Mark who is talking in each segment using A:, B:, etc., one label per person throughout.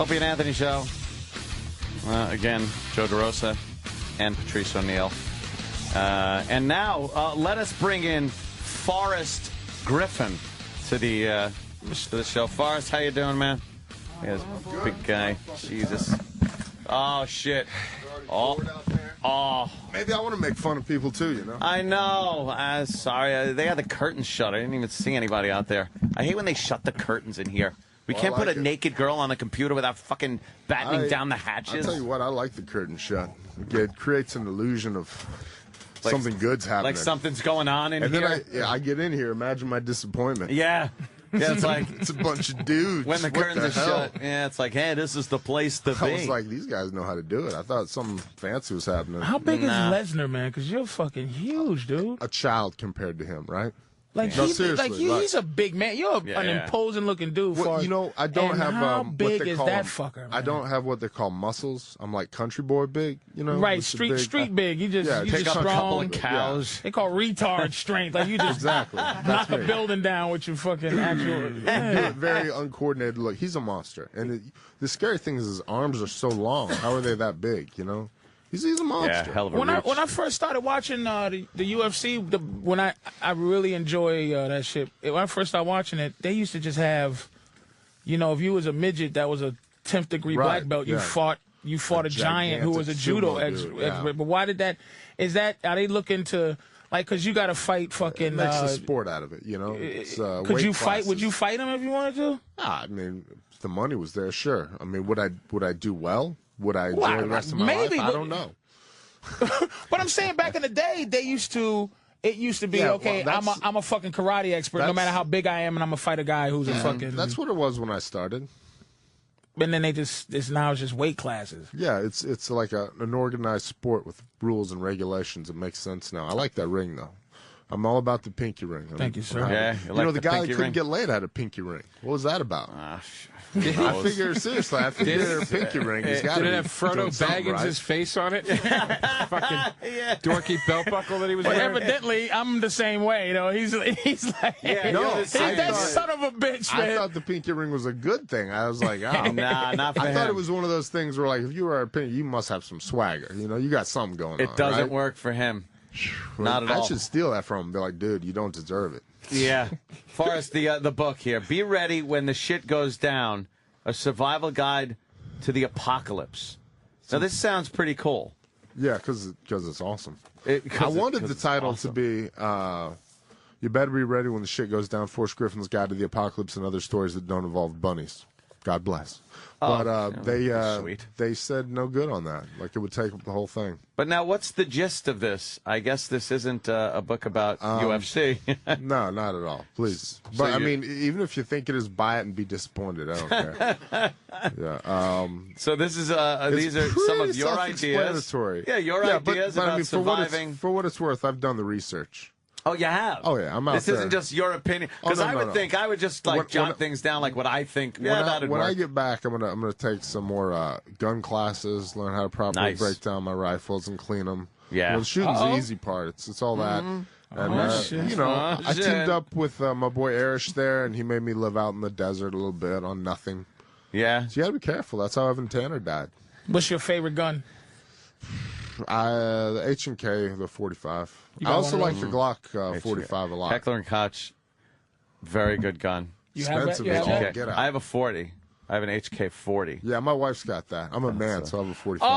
A: Opie and Anthony Show. Again, Joe DeRosa and Patrice O'Neill. And now, let us bring in Forrest Griffin to the show. Forrest, how you doing, man? Yes, big guy. Jesus. Oh, shit. Oh.
B: Maybe I want to make fun of people, too, you know?
A: I know. Sorry. They had the curtains shut. I didn't even see anybody out there. I hate when they shut the curtains in here. We can't put a naked girl on the computer without fucking battening down the hatches.
B: I'll tell you what, I like the curtain shut. It creates an illusion of something good's happening.
A: Like something's going on in here.
B: And then I get in here, imagine my disappointment.
A: Yeah. Yeah, it's like
B: it's a bunch of dudes.
A: When the curtains are shut. Yeah, it's like, hey, this is the place to be.
B: I was like, these guys know how to do it. I thought something fancy was happening.
C: How big is Lesnar, man? Because you're fucking huge, dude.
B: A child compared to him, right?
C: Like,
B: no, seriously,
C: he's a big man. You're an imposing-looking dude.
B: Well, you know, I don't have
C: how
B: what
C: big
B: they
C: is
B: call
C: that fucker? Man?
B: I don't have what they call muscles. I'm like country boy big, you know.
C: Right, street big. You just
A: take up
C: strong.
A: a couple of cows.
C: Yeah. They call retard strength. Like you just knock a building down with your fucking actual.
B: Very uncoordinated look. He's a monster, and the scary thing is his arms are so long. How are they that big? You know. He's a monster.
A: Yeah, hell of a
C: when I first started watching the UFC, when I really enjoy that shit. When I first started watching it, they used to just have, you know, if you was a midget that was a 10th degree black belt, you fought a giant who was a judo expert. But why did that? Are they looking to? Like, because you got to fight fucking...
B: It makes a sport out of it, you know? It's,
C: could you fight? Would you fight him if you wanted to?
B: I mean, if the money was there, sure. I mean, would I do well? Would I enjoy the rest of my life? I don't know.
C: But I'm saying back in the day, it used to be, I'm a fucking karate expert, no matter how big I am, and I'm going to fight a guy who's a fucking...
B: That's what it was when I started.
C: And then now it's just weight classes.
B: Yeah, it's like an organized sport with rules and regulations. It makes sense now. I like that ring, though. I'm all about the pinky ring.
C: Thank you, sir.
A: Yeah,
B: you know, the guy that couldn't get laid had a pinky ring. What was that about?
A: I
B: Seriously, I figure a pinky ring. Did
D: it have Frodo Baggins' face on it? Fucking dorky belt buckle that he was wearing?
C: Evidently, I'm the same way. You know, he's like, that son of a bitch, man.
B: I thought the pinky ring was a good thing. I was like, oh.
A: Nah, not for him.
B: I thought it was one of those things where, like, if you were a pinky, you must have some swagger. You know, you got something going on.
A: It doesn't work for him. Not at all.
B: I should steal that from him. Be like, dude, you don't deserve it.
A: Yeah. Forrest, the book here. Be ready when the shit goes down. A survival guide to the apocalypse. Now, this sounds pretty cool.
B: Yeah, because it's awesome. I wanted the title to be, you better be ready when the shit goes down. Forrest Griffin's Guide to the Apocalypse and Other Stories That Don't Involve Bunnies. God bless. But they said no good on that. Like, it would take up the whole thing.
A: But now, what's the gist of this? I guess this isn't a book about UFC.
B: No, not at all. Please. But, I mean, even if you think it is, buy it and be disappointed. I don't care. Yeah.
A: So this is these are some of your ideas. Yeah, your ideas about surviving.
B: For what it's worth, I've done the research.
A: Oh, you have?
B: Oh, yeah, I'm out
A: This
B: there.
A: isn't just your opinion. Because I would think, I would just, like, jot things down like what I think.
B: When I get back, I'm gonna take some more gun classes, learn how to properly break down my rifles and clean them.
A: Yeah.
B: You know, the shooting's the easy part. It's all that. And, you know, I teamed up with my boy Erish there, and he made me live out in the desert a little bit on nothing.
A: Yeah.
B: So you gotta be careful. That's how Evan Tanner died.
C: What's your favorite gun?
B: The H&K, the 45. I also like the Glock 45 a lot.
A: Heckler & Koch, very good gun.
C: You have that?
B: Get out.
A: I have a 40. I have an HK 40.
B: Yeah, my wife's got that. I'm a man, so I have a 45. I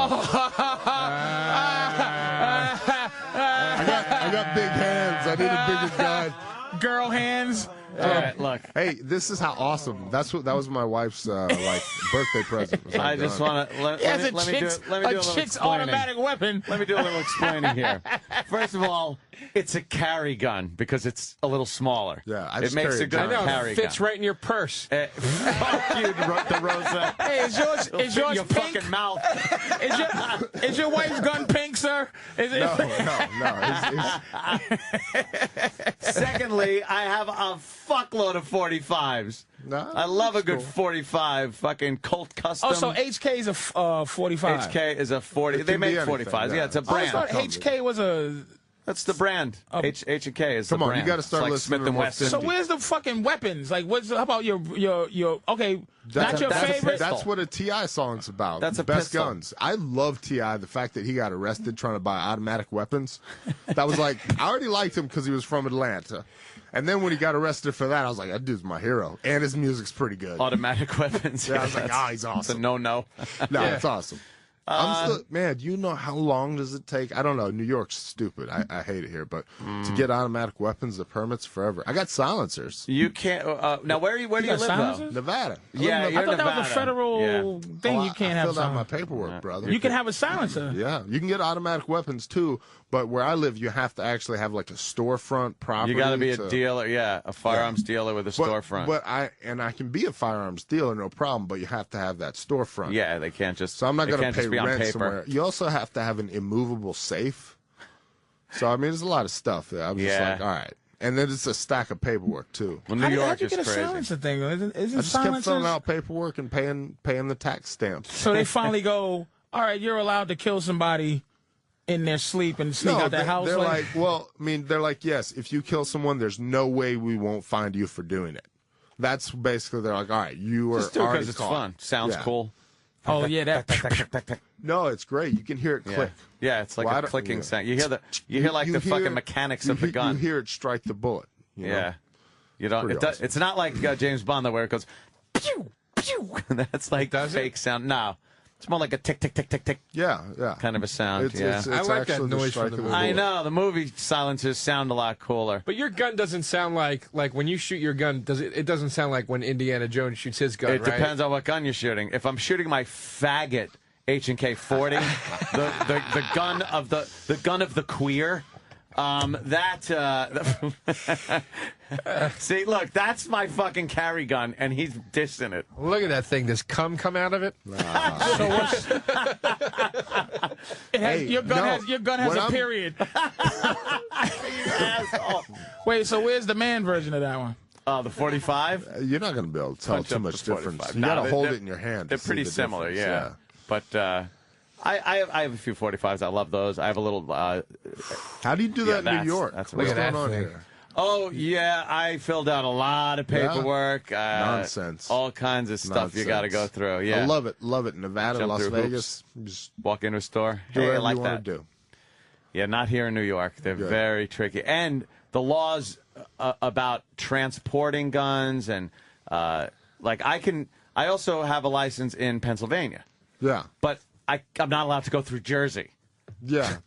B: got big hands. I need a bigger gun.
C: Girl hands.
A: All right, look.
B: Hey, this is how awesome. That was my wife's birthday present.
A: I just want to let me do a little
C: chick's automatic weapon.
A: Let me do a little explaining here. First of all, it's a carry gun because it's a little smaller.
B: Yeah,
A: it makes a good carry gun.
D: It fits right in your purse.
A: Fuck you, DeRosa.
C: Hey, is yours
A: your
C: pink?
A: Fucking mouth.
C: Is your wife's gun pink, sir? Is it?
B: No.
A: Secondly, I have a fuckload of 45s.
B: No,
A: I love a good
B: cool.
A: 45 fucking Colt Custom.
C: Oh, so HK is a 45.
A: HK is a 40. They make 45s. Yeah, it's a brand.
C: I thought HK was a
A: That's the brand. H&K is the brand.
B: Come on, you got to start listening
A: Smith
B: to
A: & Wesson.
C: So where's the fucking weapons? Like, how about your okay? Not your favorite.
B: That's what a T.I. song's about.
A: That's a
B: best
A: pistol.
B: guns. I love T.I. The fact that he got arrested trying to buy automatic weapons. That was like, I already liked him because he was from Atlanta. And then when he got arrested for that, I was like, that dude's my hero. And his music's pretty good.
A: Automatic weapons.
B: Yeah, I was like, he's awesome.
A: It's a no-no.
B: No, it's awesome. Man, do you know how long does it take? I don't know. New York's stupid. I hate it here, but to get automatic weapons, the permit's forever. I got silencers.
A: You can't. Now, where do you live, though?
B: Nevada.
A: Yeah,
C: I thought that was a federal thing. You can't have.
B: I filled out my paperwork, brother.
C: You can have a silencer.
B: Yeah, you can get automatic weapons too, but where I live, you have to actually have like a storefront property.
A: You got to be a dealer, a firearms dealer with a storefront.
B: But I can be a firearms dealer, no problem. But you have to have that storefront.
A: Yeah, they can't just.
B: So I'm not going to pay rent
A: paper.
B: somewhere. You also have to have an immovable safe. So I mean, there's a lot of stuff there. I'm just like, all right. And then it's a stack of paperwork too.
A: Well, New York
C: how'd you
A: is
C: get a
A: crazy.
C: silencer thing? Isn't
B: I just kept filling out paperwork and paying the tax stamps.
C: So they finally go, all right, you're allowed to kill somebody in their sleep and sneak out their house.
B: They're like, well, I mean, they're like, yes, if you kill someone, there's no way we won't find you for doing it. That's basically, they're like, all right, you are
A: just do it
B: already
A: because it's
B: caught.
A: fun. Sounds cool.
C: Oh yeah, that.
B: No, it's great. You can hear it click.
A: Yeah, it's like a clicking sound. You hear like the fucking mechanics of the gun.
B: You hear it strike the bullet. You know?
A: You don't.
B: Awesome.
A: It's not like James Bond where it goes pew pew. That's like fake sound. No, it's more like a tick tick tick tick tick.
B: Yeah.
A: kind of a sound.
B: It's
D: I like that noise from the movie.
A: I know the movie silencers sound a lot cooler.
D: But your gun doesn't sound like when you shoot your gun. It doesn't sound like when Indiana Jones shoots his gun.
A: It depends on what gun you're shooting. If I'm shooting my faggot H&K 40, the gun of the queer. See, look, that's my fucking carry gun, and he's dissing it.
D: Look at that thing. Does cum come out of it?
C: Your gun has a period. Wait, so where's the man version of that one?
A: The 45?
B: You're not going to be able to tell too much difference. You
A: Nah,
B: got to hold it in your hand.
A: They're pretty similar,
B: yeah.
A: But I have a few 45s. I love those. I have a little.
B: How do you do that in New York?
A: That's
B: what's
A: going
B: on here.
A: Oh, yeah, I filled out a lot of paperwork.
B: Nonsense.
A: All kinds of stuff you got to go through. Yeah,
B: I love it. Nevada,
A: Jump
B: Las
A: through
B: Vegas.
A: Just walk into a store.
B: Do
A: hey,
B: whatever
A: I like
B: you
A: that.
B: want to do.
A: Yeah, not here in New York. They're very tricky. And the laws about transporting guns and, I also have a license in Pennsylvania.
B: Yeah.
A: But I'm not allowed to go through Jersey.
B: Yeah.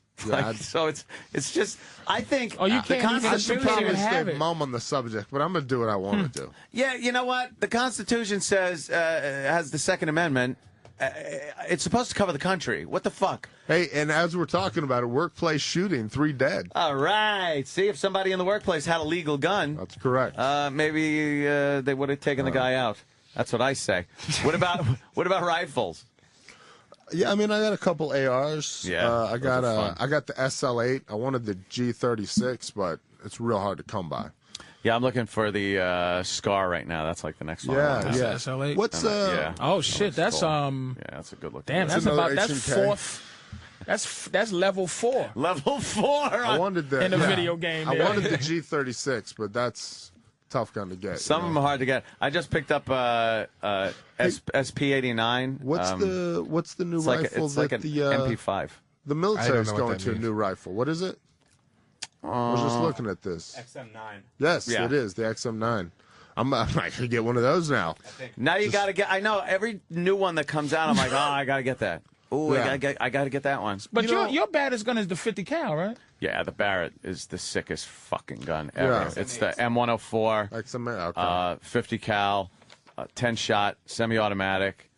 A: So it's just, I think.
C: Oh, you can't
B: I should probably
C: have
B: stay
C: it.
B: mum on the subject, but I'm going to do what I want to do.
A: Yeah, you know what? The Constitution says, has the Second Amendment. It's supposed to cover the country. What the fuck?
B: Hey, and as we're talking about it, workplace shooting, 3 dead.
A: All right. See, if somebody in the workplace had a legal gun.
B: That's correct.
A: Maybe they would have taken the guy out. That's what I say. What about rifles?
B: Yeah, I mean, I got a couple ARs.
A: Yeah,
B: I got the SL8. I wanted the G36, but it's real hard to come by.
A: Yeah, I'm looking for the Scar right now. That's like the next one.
B: Yeah.
C: SL8.
B: What's
C: Oh shit, that's
A: cool. Yeah, that's a good look.
C: Damn, that's fourth. That's level 4.
A: Level 4.
B: I wanted the
C: in a video game.
B: I wanted the G36, but that's tough gun to get.
A: Some of them are hard to get. I just picked up SP89.
B: What's the new rifle
A: It's like an MP5.
B: The military's going to a new rifle. What is it? I was just looking at this.
E: XM9.
B: Yes, it is the XM9. I might get one of those now.
A: Now you got to get. I know every new one that comes out. I'm like, I got to get that. Oh,
B: Yeah.
A: I got to get that one.
C: But your baddest gun is the 50 cal, right?
A: Yeah, the Barrett is the sickest fucking gun ever.
B: Yeah.
A: It's the M104,
B: XM9. Okay.
A: 50 cal, 10 shot, semi-automatic,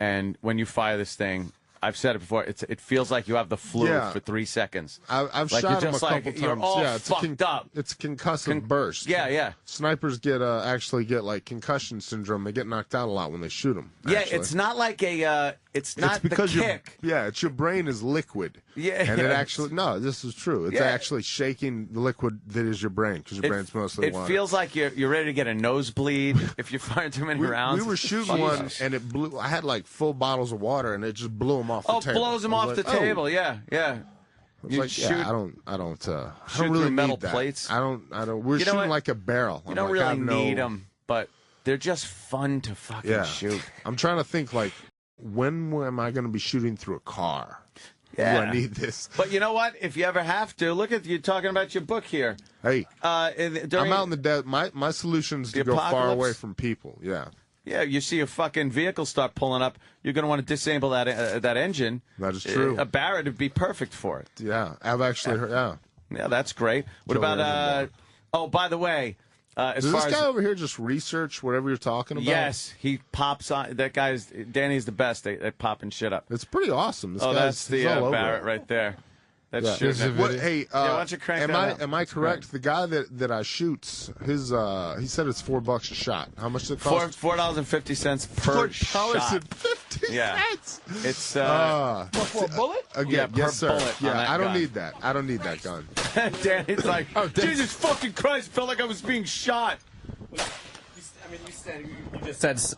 A: and when you fire this thing, I've said it before. It feels like you have the flu for 3 seconds.
B: I've
A: like
B: shot
A: you're
B: them a
A: just
B: couple
A: like, you're
B: times.
A: all
B: It's
A: fucked up.
B: It's concussive burst.
A: Yeah.
B: Snipers actually get like concussion syndrome. They get knocked out a lot when they shoot them.
A: Yeah, it's not like a. It's not
B: because
A: the kick.
B: it's your brain is liquid.
A: Yeah,
B: and it
A: yeah.
B: actually this is true. It's actually shaking the liquid that is your brain because your brain's mostly water.
A: It feels like you're ready to get a nosebleed if you're firing too many rounds.
B: We were shooting one and it blew. I had like full bottles of water and it just blew them off the table.
A: Blows them off the table. Yeah.
B: It's like, yeah, I don't
A: shoot
B: really
A: through metal
B: need that.
A: plates.
B: I don't. We're shooting like a barrel.
A: You don't really need them, but they're just fun to fucking shoot.
B: I'm trying to think, like, when am I going to be shooting through a car?
A: Yeah.
B: Do I need this?
A: But you know what? If you ever have to, look at you talking about your book here.
B: Hey, I'm out in the desert. My solution is to go far away from people. Yeah.
A: Yeah, you see a fucking vehicle start pulling up, you're going to want to disable that engine.
B: That is true.
A: A Barrett would be perfect for it.
B: Yeah, I've actually heard,
A: Yeah, that's great. What about, oh, by the way,
B: does this guy over here just research whatever you're talking about?
A: Yes, he pops on. That guy's, Danny's the best at popping shit up.
B: It's pretty awesome. This
A: that's the Barrett right there. That's shooting.
B: Hey,
A: why don't you crank that up?
B: Am I correct? The guy that I shoots, he said it's $4 a shot. How much does it cost?
A: $4.50 per shot.
B: $4.50.
A: Yeah. It's
C: for a bullet?
B: Again,
A: per
B: yes, sir.
A: bullet.
B: Yeah, I don't need that. I don't need that gun.
A: Danny's like, Jesus fucking Christ! Felt like I was being shot.
E: I mean,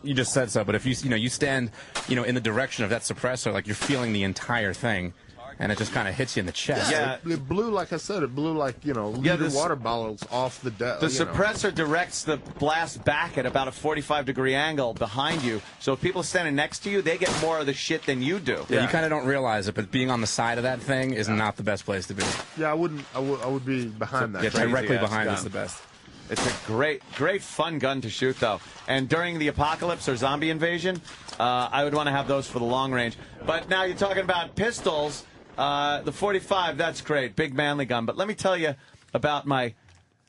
E: you just said so. But if you stand, in the direction of that suppressor, like you're feeling the entire thing. And it just kind of hits you in the chest.
B: Yeah, it blew, like I said, liter water bottles off the deck.
A: The suppressor directs the blast back at about a 45-degree angle behind you. So if people are standing next to you, they get more of the shit than you do.
E: Yeah, you kind of don't realize it, but being on the side of that thing is not the best place to be.
B: Yeah, I would be behind that.
E: Yeah, directly behind is the best.
A: It's a great fun gun to shoot, though. And during the apocalypse or zombie invasion, I would want to have those for the long range. But now you're talking about pistols. The 45, that's great. Big manly gun. But let me tell you about my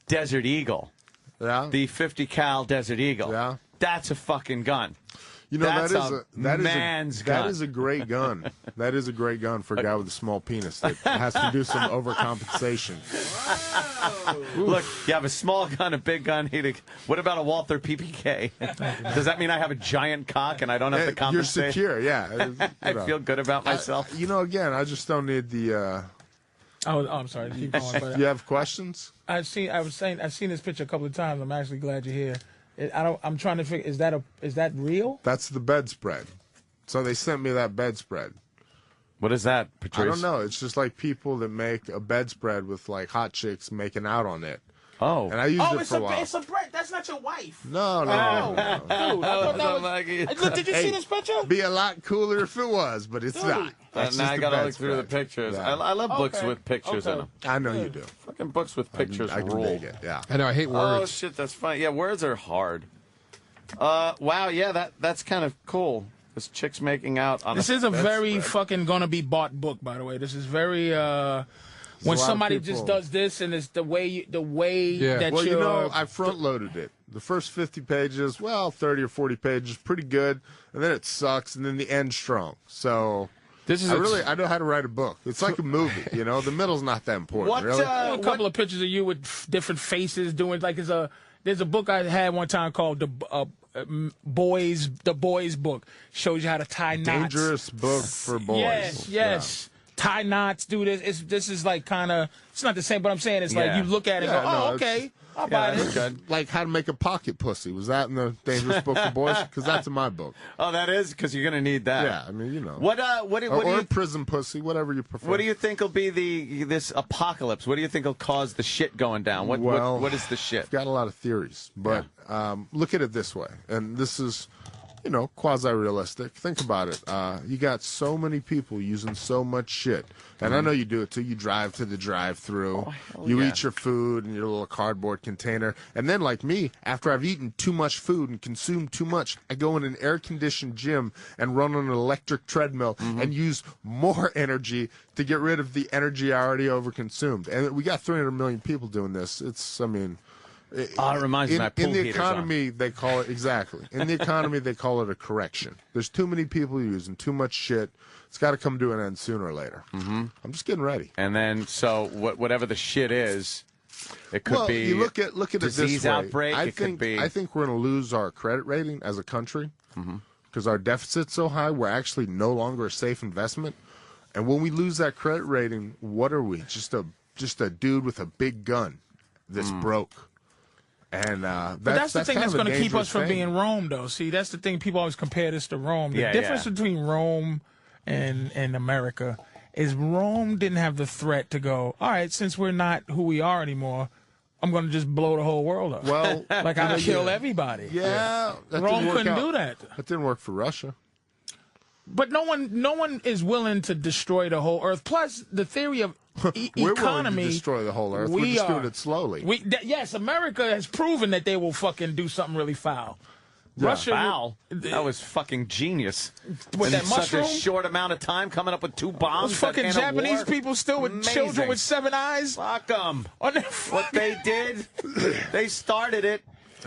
A: Desert Eagle.
B: Yeah?
A: The 50 cal Desert Eagle.
B: Yeah?
A: That's a fucking gun.
B: That is a great gun. That is a great gun for a guy with a small penis that has to do some overcompensation.
A: Look, you have a small gun, a big gun. What about a Walther PPK? Does that mean I have a giant cock and I don't have to compensate?
B: You're secure, yeah.
A: I feel good about myself.
B: Again, I just don't need the...
C: I'm sorry. Keep going. But
B: you have questions?
C: I've seen this picture a couple of times. I'm actually glad you're here. I'm trying to figure. Is that real?
B: That's the bedspread. So they sent me that bedspread.
A: What is that, Patrice?
B: I don't know. It's just like people that make a bedspread with like hot chicks making out on it.
A: Oh.
B: And I used it for a while.
C: It's a bread. That's not your wife.
B: No.
C: Dude, I thought look, did you see this picture?
B: Be a lot cooler if it was, but it's not.
A: Now I gotta look through the pictures.
B: Yeah.
A: I love books with pictures in them.
B: I know you do.
A: Fucking books with pictures
B: I can
A: rule.
B: dig it. Yeah.
D: I know. I hate words.
A: Oh shit, that's funny. Yeah, words are hard. Wow. Yeah, that's kind of cool. This chick's making out on.
C: This is a very fucking gonna be bought book, by the way. This is very. When somebody just does this and it's the way that
B: well,
C: you're...
B: I front-loaded it. The first 50 pages, 30 or 40 pages, pretty good, and then it sucks, and then the end's strong. So I know how to write a book. It's like a movie, The middle's not that important, really.
C: A couple of pictures of you with different faces doing, like, there's a book I had one time called The Boys Book. Shows you how to tie knots.
B: Dangerous book for boys.
C: Yes. Yeah. Tie knots, do this. This is like kind of, it's not the same, but I'm saying it's like you look at it and go, okay, I'll buy this.
A: Good.
B: Like how to make a pocket pussy. Was that in the Dangerous Book for Boys? Because that's in my book.
A: Oh, that is? Because you're going to need that.
B: Yeah, I mean,
A: Or
B: prison pussy, whatever you prefer.
A: What do you think will be this apocalypse? What do you think will cause the shit going down? What is the shit?
B: I've got a lot of theories, but look at it this way, and this is... quasi-realistic. Think about it. You got so many people using so much shit. And I know you do it too. You drive to the drive-thru. You eat your food in your little cardboard container. And then, like me, after I've eaten too much food and consumed too much, I go in an air-conditioned gym and run on an electric treadmill and use more energy to get rid of the energy I already overconsumed. And we got 300 million people doing this.
A: It reminds me of my pool
B: in the economy, they call it In the economy, they call it a correction. There's too many people using too much shit. It's got to come to an end sooner or later. I'm just getting ready.
A: And then, so whatever the shit is, it could be.
B: You look at it this way.
A: Disease outbreak.
B: I think we're going to lose our credit rating as a country because our deficit's so high. We're actually no longer a safe investment. And when we lose that credit rating, what are we? Just a dude with a big gun that's broke. And
C: but that's the thing that's going to keep us from being Rome, though. See, that's the thing. People always compare this to Rome. The difference between Rome and America is Rome didn't have the threat to go, all right, since we're not who we are anymore, I'm going to just blow the whole world up.
B: Well,
C: like I'll kill everybody.
B: Yeah.
C: Rome couldn't do that.
B: That didn't work for Russia.
C: But no one is willing to destroy the whole earth. Plus, the theory of
B: We're
C: economy.
B: willing to destroy the whole earth. We're just doing it slowly.
C: Yes, America has proven that they will fucking do something really foul.
B: Yeah.
C: Russia,
A: Foul? That was fucking genius.
C: With
A: in
C: that
A: such
C: mushroom?
A: a short amount of time, coming up with 2 bombs.
C: Those fucking Japanese people still with children with 7 eyes.
A: Fuck them. What they did, they started it.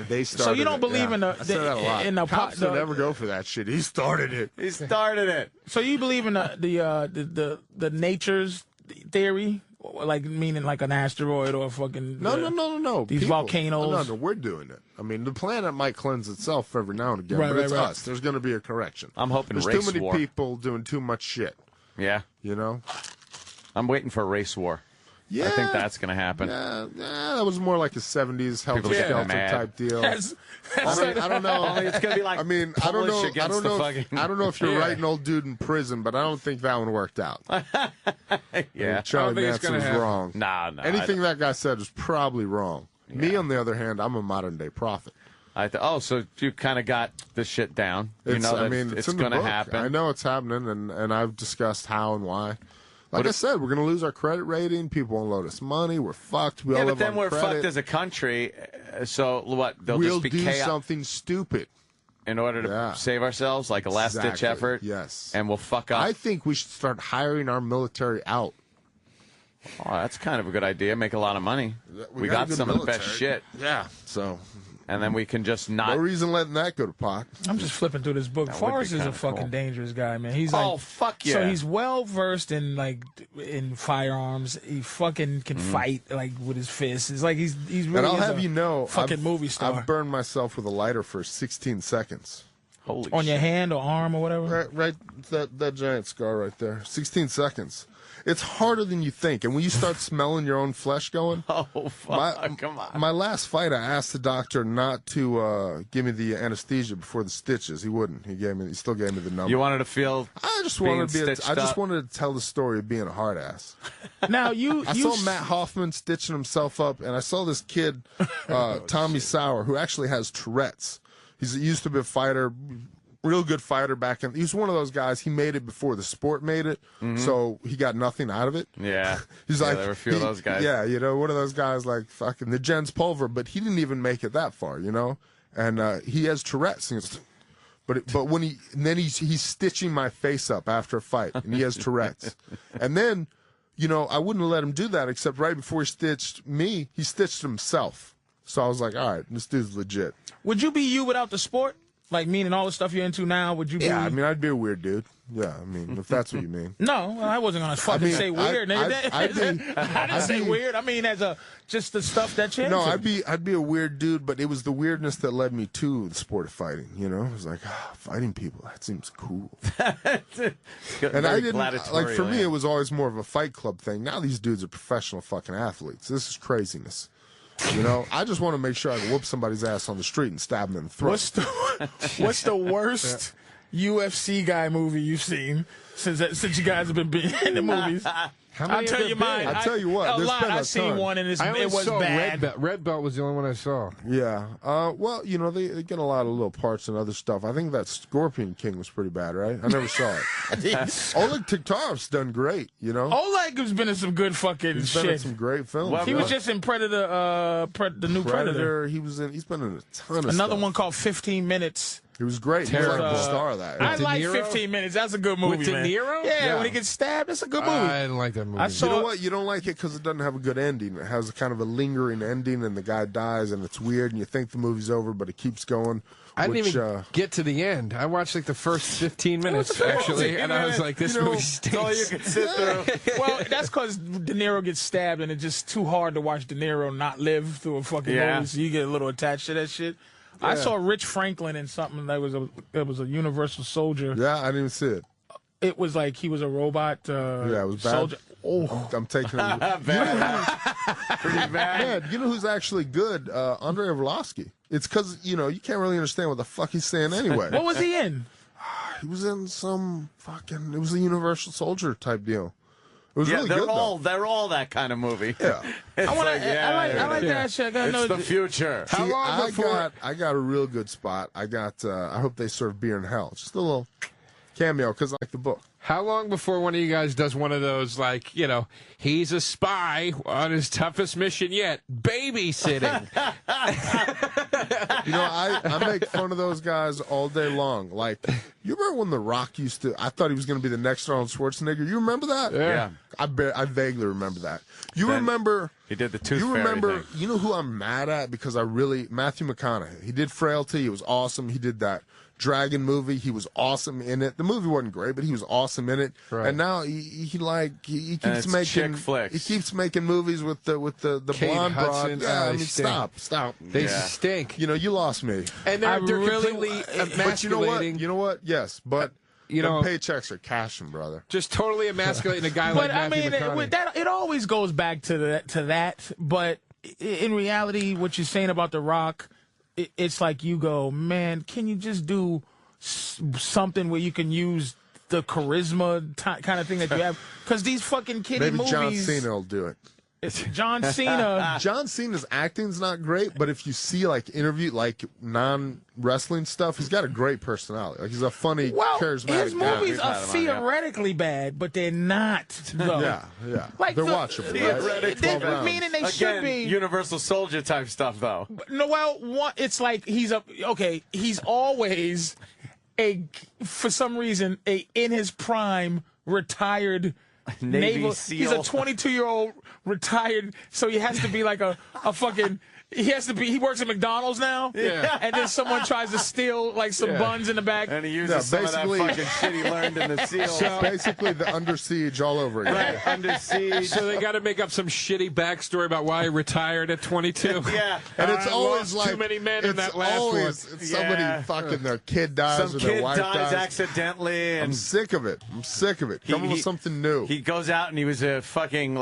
B: They started.
C: So you don't believe in
B: I said that a lot.
C: in the
B: Cops don't ever go for that shit. He started it.
A: He started it.
C: So you believe in the nature's theory, like meaning like an asteroid or fucking
B: No.
C: These volcanoes.
B: No, we're doing it. I mean, the planet might cleanse itself every now and again, but it's us. There's going to be a correction.
A: I'm hoping
B: there's
A: race
B: too many
A: war.
B: people doing too much shit.
A: Yeah.
B: You know.
A: I'm waiting for a race war.
B: Yeah,
A: I think that's going to happen.
B: Yeah, that was more like a '70s Helter Skelter type deal.
C: I
B: don't know.
A: Only it's going to be like
B: I mean, I don't know. I don't know if you're writing old dude in prison, but I don't think that one worked out.
A: Yeah,
B: Charlie Manson was wrong.
A: No.
B: Anything that guy said was probably wrong. Yeah. Me, on the other hand, I'm a modern day prophet.
A: So you kind of got the shit down. You know that it's going to happen.
B: I know it's happening, and I've discussed how and why. Like I said, we're going to lose our credit rating. People won't loan us money. We're fucked. We all
A: but then we're
B: credit.
A: fucked as a country. So what?
B: We'll
A: just be
B: do
A: chaos
B: something stupid
A: in order to save ourselves, like a last-ditch effort.
B: Yes,
A: and we'll fuck up.
B: I think we should start hiring our military out.
A: Oh, that's kind of a good idea. Make a lot of money. We got some of the best shit.
B: Yeah. So.
A: And then we can just not.
B: No reason letting that go to pot.
C: I'm just flipping through this book. Forrest is a fucking dangerous guy, man. He's like,
A: fuck yeah.
C: So he's well versed in firearms. He fucking can fight like with his fists. It's like he's really.
B: And I'll have you know,
C: fucking movie star.
B: I've burned myself with a lighter for 16 seconds.
A: Holy
C: on
A: shit.
C: your hand or arm or whatever.
B: Right. That giant scar right there. 16 seconds. It's harder than you think. And when you start smelling your own flesh going...
A: Oh, fuck. Come on.
B: My last fight, I asked the doctor not to give me the anesthesia before the stitches. He wouldn't. He still gave me the number.
A: You wanted to feel
B: I just wanted to tell the story of being a hard ass.
C: Now,
B: I saw Matt Hoffman stitching himself up, and I saw this kid, Tommy Sauer, who actually has Tourette's. He used to be a fighter... Real good fighter back in. He's one of those guys. He made it before the sport made it, so he got nothing out of it.
A: Yeah,
B: he's like
A: there were a few of those guys.
B: Yeah, one of those guys like fucking the Jens Pulver, but he didn't even make it that far, And he has Tourette's. But when he's stitching my face up after a fight, and he has Tourette's, and then I wouldn't let him do that except right before he stitched me, he stitched himself. So I was like, all right, this dude's legit.
C: Would you be you without the sport? Like, meaning all the stuff you're into now, would you be...
B: Yeah, I mean, I'd be a weird dude. Yeah, I mean, if that's what you mean.
C: No, I wasn't going to fucking say weird. I didn't say weird. I mean, just the stuff that you're
B: No,
C: into.
B: I'd be a weird dude, but it was the weirdness that led me to the sport of fighting, It was like, fighting people, that seems cool. And I didn't... Like, for me, it was always more of a Fight Club thing. Now these dudes are professional fucking athletes. This is craziness. I just want to make sure I can whoop somebody's ass on the street and stab them in the throat.
C: What's the worst UFC guy movie you've seen since you guys have been in the movies? I'll tell you mine.
B: I'll tell you what.
C: A lot. I've seen one and it was bad.
D: Red Belt was the only one I saw.
B: Yeah. Well, they get a lot of little parts and other stuff. I think that Scorpion King was pretty bad, right? I never saw it. Oleg Tiktarov's done great,
C: Oleg has been in some good fucking
B: He's
C: shit.
B: been in some great films.
C: He was just in Predator, the new Predator.
B: He's been in a ton of
C: Another
B: stuff.
C: one called 15 Minutes.
B: He was great. He was like the star of that.
C: I like 15 Minutes. That's a good movie,
D: With De Niro?
C: Yeah, when he gets stabbed, that's a good movie.
D: I didn't like that movie.
B: You know what? You don't like it because it doesn't have a good ending. It has kind of a lingering ending, and the guy dies, and it's weird, and you think the movie's over, but it keeps going.
D: I didn't even get to the end. I watched like the first 15 minutes, actually, and I was like, this movie stinks.
A: All you can sit through.
C: Well, that's because De Niro gets stabbed, and it's just too hard to watch De Niro not live through a fucking movie, so you get a little attached to that shit. Yeah. I saw Rich Franklin in something that was a Universal Soldier.
B: Yeah, I didn't even see it.
C: It was like he was a robot
B: it was bad.
C: soldier. Oh,
B: I'm taking it.
A: Pretty bad.
B: Man, you know who's actually good? Andrei Arlovsky. It's because, you can't really understand what the fuck he's saying anyway.
C: What was he in?
B: He was in some fucking... It was a Universal Soldier type deal. It was really good, though.
A: They're all that kind of movie.
B: Yeah.
C: I like that shit.
A: It's the future.
B: How long before? I got a real good spot. I hope they serve beer in hell. Just a little cameo because I like the book.
D: How long before one of you guys does one of those, like, you know, he's a spy on his toughest mission yet, babysitting?
B: You know, I make fun of those guys all day long. Like, you remember when The Rock used to, I thought he was going to be the next Arnold Schwarzenegger. You remember that?
A: Yeah.
B: I vaguely remember that. Remember...
A: He did the Tooth Fairy thing.
B: You know who I'm mad at? Because Matthew McConaughey. He did Frailty. He was awesome. He did that Dragon movie. He was awesome in it. The movie wasn't great, but he was awesome in it.
D: Right.
B: And now he keeps making
A: chick flicks.
B: He keeps making movies with the blonde
D: Hudson,
B: broad. Yeah, I mean,
D: stink.
B: stop.
D: They stink.
B: You know, you lost me.
D: And they're completely emasculating.
B: But you know what? Yes, but
D: you know,
B: paychecks are cashing, brother.
D: Just totally emasculating a guy like Matthew McConaughey.
C: But it always goes back to that. But in reality, what you're saying about The Rock, it's like you go, man, can you just do something where you can use the charisma kind of thing that you have? Because these fucking kiddie movies.
B: Maybe John Cena will do it.
C: It's John Cena.
B: John Cena's acting's not great, but if you see like non-wrestling stuff, he's got a great personality. Like he's a funny, charismatic
C: his movies are theoretically bad, but they're not. Though.
B: Yeah.
C: Like
B: they're watchable. Right?
C: Meaning they should be
A: Universal Soldier type stuff, though.
C: No, well, it's like he's always for some reason in his prime retired
A: Navy SEAL.
C: He's a 22-year-old retired, so he has to be like a fucking. He works at McDonald's now.
A: Yeah.
C: And then someone tries to steal like some buns in the back.
A: And he uses some of that fucking shit he learned in the SEAL.
B: So basically the Under Siege all over again.
A: Right, Under Siege.
D: So they got to make up some shitty backstory about why he retired at 22.
A: Yeah.
B: And it's always like
D: too many men in that last one.
B: It's somebody fucking their kid dies or their wife dies
A: accidentally. And
B: I'm sick of it. Come up with something new.
A: He goes out and he was a fucking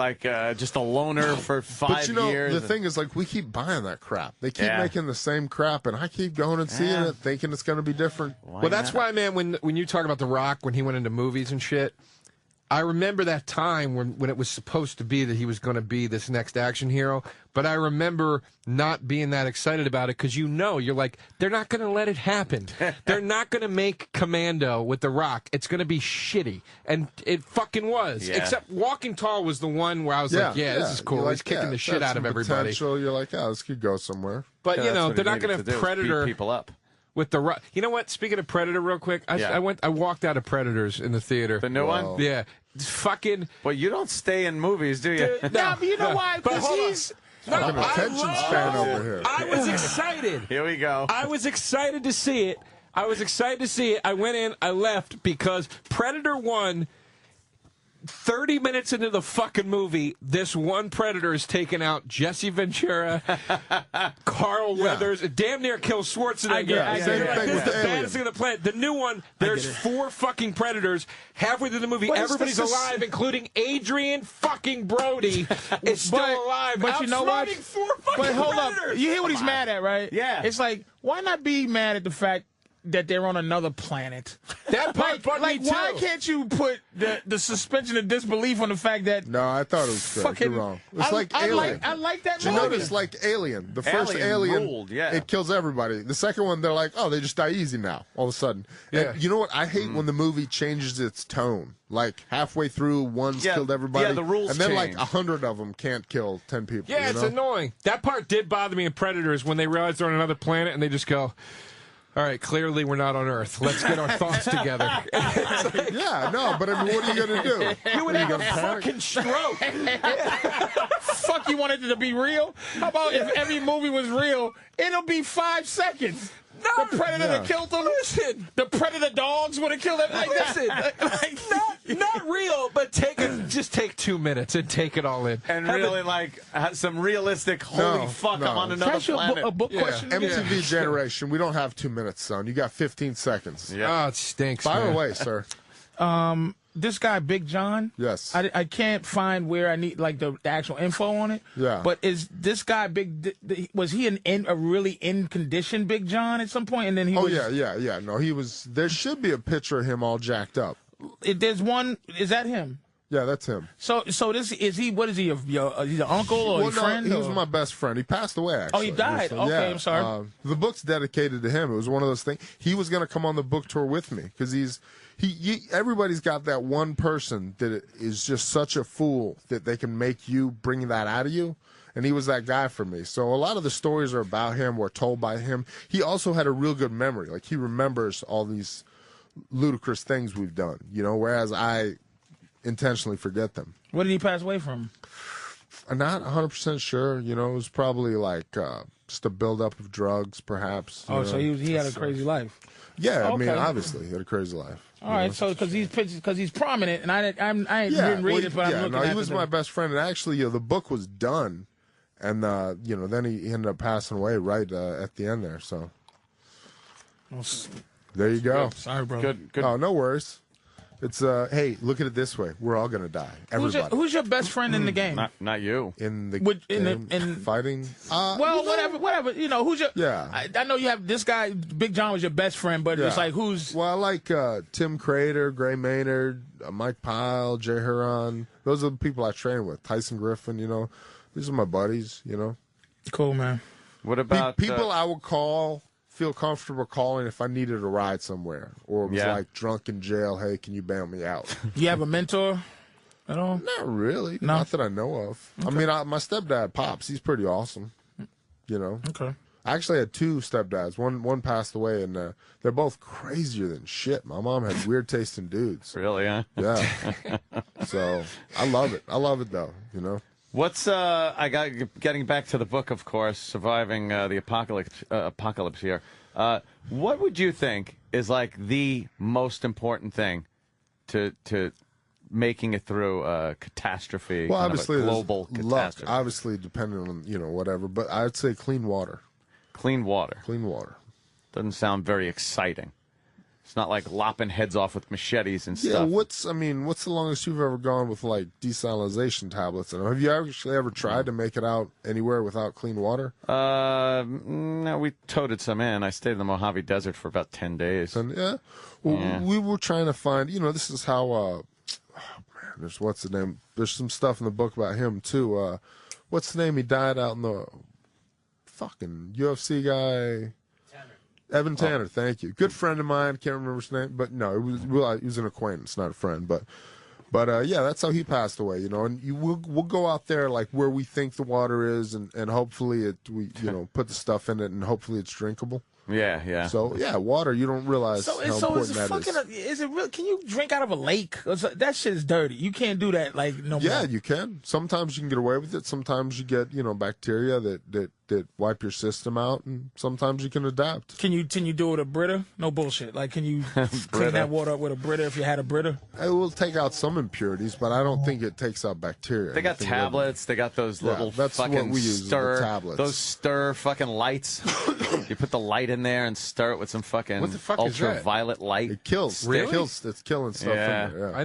A: just a loner for 5 years.
B: But you know, the thing is, like, we keep buying that crap. They keep making the same crap, and I keep going and seeing it, thinking it's going to be different.
D: Well, that's why, man, when you talk about The Rock, when he went into movies and shit, I remember that time when it was supposed to be that he was going to be this next action hero, but I remember not being that excited about it because you're like, they're not going to let it happen. They're not going to make Commando with The Rock. It's going to be shitty. And it fucking was. Yeah. Except Walking Tall was the one where I was like, this is cool. He's kicking the shit out of everybody.
B: Potential. You're like, this could go somewhere.
D: But, they're not going to have Predator.
A: Beat people up.
D: With the you know what? Speaking of Predator, real quick, I walked out of Predators in the theater.
A: The new one?
D: Yeah, fucking.
A: Well, you don't stay in movies, do you?
C: No, but you know why? Because he's
B: an attention span over here.
D: I was excited.
A: Here we go.
D: I was excited to see it. I went in. I left because Predator 1. 30 minutes into the fucking movie, this one Predator is taking out Jesse Ventura, Carl Weathers, damn near kills Schwarzenegger. This is the baddest thing on the planet. The new one, there's 4 fucking Predators. Halfway through the movie, everybody's alive, including Adrian fucking Brody is still alive.
C: But you know what?
D: 4 fucking
C: But hold
D: Predators.
C: up. You hear what he's mad at, right?
A: Yeah.
C: It's like, why not be mad at the fact that they're on another planet?
D: That part bugged me too.
C: Why can't you put the suspension of disbelief on the fact that?
B: No, I thought it was good. You're wrong. It's like Alien.
C: I like that movie.
B: You notice, like Alien, the first Alien
A: ruled,
B: it kills everybody. The second one, they're like, they just die easy now. All of a sudden, and you know what? I hate when the movie changes its tone. Like halfway through, one's killed everybody.
A: Yeah, the rules
B: and then
A: change.
B: like 100 of them can't kill 10 people.
D: Yeah, it's annoying. That part did bother me in Predators when they realize they're on another planet and they just go, all right, clearly we're not on Earth. Let's get our thoughts together.
B: Like, but I mean, what are you going to do?
D: You would have a fucking stroke.
C: Fuck, you wanted it to be real? How about if every movie was real, it'll be 5 seconds.
D: No,
C: the Predator that killed them. Listen, the Predator dogs would have killed them.
D: Not real, but just take 2 minutes and take it all in.
A: And really, some realistic, holy fuck, I'm on another planet.
C: A book question?
B: MTV generation, we don't have 2 minutes, son. You got 15 seconds.
D: Yeah. Oh, it stinks,
B: Fire away, sir.
C: This guy, Big John.
B: Yes.
C: I can't find where I need the actual info on it.
B: Yeah.
C: But is this guy was he a really in condition Big John at some point? And then he was.
B: Yeah. No, he was. There should be a picture of him all jacked up.
C: There's one. Is that him?
B: Yeah, that's him.
C: So this is he? What is he? He's an uncle or a friend?
B: He was my best friend. He passed away, actually.
C: Oh, he died. Okay,
B: yeah,
C: I'm sorry.
B: The book's dedicated to him. It was one of those things. He was going to come on the book tour with me because everybody's got that one person that is just such a fool that they can make you bring that out of you. And he was that guy for me. So a lot of the stories are about him or told by him. He also had a real good memory. Like, he remembers all these ludicrous things we've done, whereas I intentionally forget them.
C: What did he pass away from?
B: I'm not 100% sure. It was probably like just a buildup of drugs, perhaps.
C: Oh, so he had a crazy life.
B: Yeah, I mean, obviously, he had a crazy life.
C: All right, so because he's prominent, and I didn't read it, but I'm looking at it.
B: He was my best friend, and actually, the book was done, and then he ended up passing away right at the end there. So there you go.
C: Sorry, bro.
A: Good.
B: Oh, no worries. It's hey, look at it this way: we're all gonna die. Everybody.
C: Who's your best friend in the game?
A: Not you.
B: In the game, fighting.
C: Well, whatever. Who's your?
B: Yeah.
C: I know you have this guy. Big John was your best friend, but it's like who's?
B: Well, I like Tim Crater, Gray Maynard, Mike Pyle, Jay Huron. Those are the people I train with. Tyson Griffin. These are my buddies.
C: Cool, man.
A: What about
B: people I would feel comfortable calling if I needed a ride somewhere or was like drunk in jail? Hey, can you bail me out?
C: You have a mentor at all?
B: Not really.
C: No?
B: Not that I know of. Okay. I mean, my stepdad, Pops, he's pretty awesome.
C: Okay.
B: I actually had two stepdads. One passed away, and they're both crazier than shit. My mom had weird taste in dudes.
A: Really, huh?
B: Yeah. So I love it. I love it, though,
A: What's getting back to the book, of course, surviving the apocalypse here. What would you think is like the most important thing to making it through a catastrophe?
B: Well, obviously,
A: a global catastrophe.
B: Luck, obviously, depending on whatever. But I'd say clean water.
A: Clean water.
B: Clean water.
A: Doesn't sound very exciting. It's not like lopping heads off with machetes and stuff.
B: Yeah, what's the longest you've ever gone with like desalination tablets? And have you actually ever tried to make it out anywhere without clean water?
A: No, we toted some in. I stayed in the Mojave Desert for about 10 days.
B: We were trying to find. This is how. There's what's the name? There's some stuff in the book about him too. What's the name? He died out in the fucking UFC guy. Evan Tanner, thank you. Good friend of mine. Can't remember his name, but no, he was an acquaintance, not a friend. But yeah, that's how he passed away. And we'll go out there like where we think the water is, and hopefully we put the stuff in it, and hopefully it's drinkable.
A: Yeah.
B: So yeah, water. You don't realize how important that is.
C: Is it real? Can you drink out of a lake? That shit is dirty. You can't do that no more.
B: Yeah, you can. Sometimes you can get away with it. Sometimes you get bacteria that wipe your system out, and sometimes you can adapt.
C: Can you do it with a Brita? No bullshit. Like, can you clean that water up with a Brita if you had a Brita?
B: It will take out some impurities, but I don't think it takes out bacteria.
A: They got tablets. They got those little
B: that's
A: fucking
B: what we use,
A: stir
B: tablets.
A: Those stir fucking lights. You put the light in there and stir it with some fucking
D: what the fuck is that?
A: ultraviolet light.
B: It kills.
D: Really?
B: It's killing stuff.
A: Yeah.
B: In there, yeah.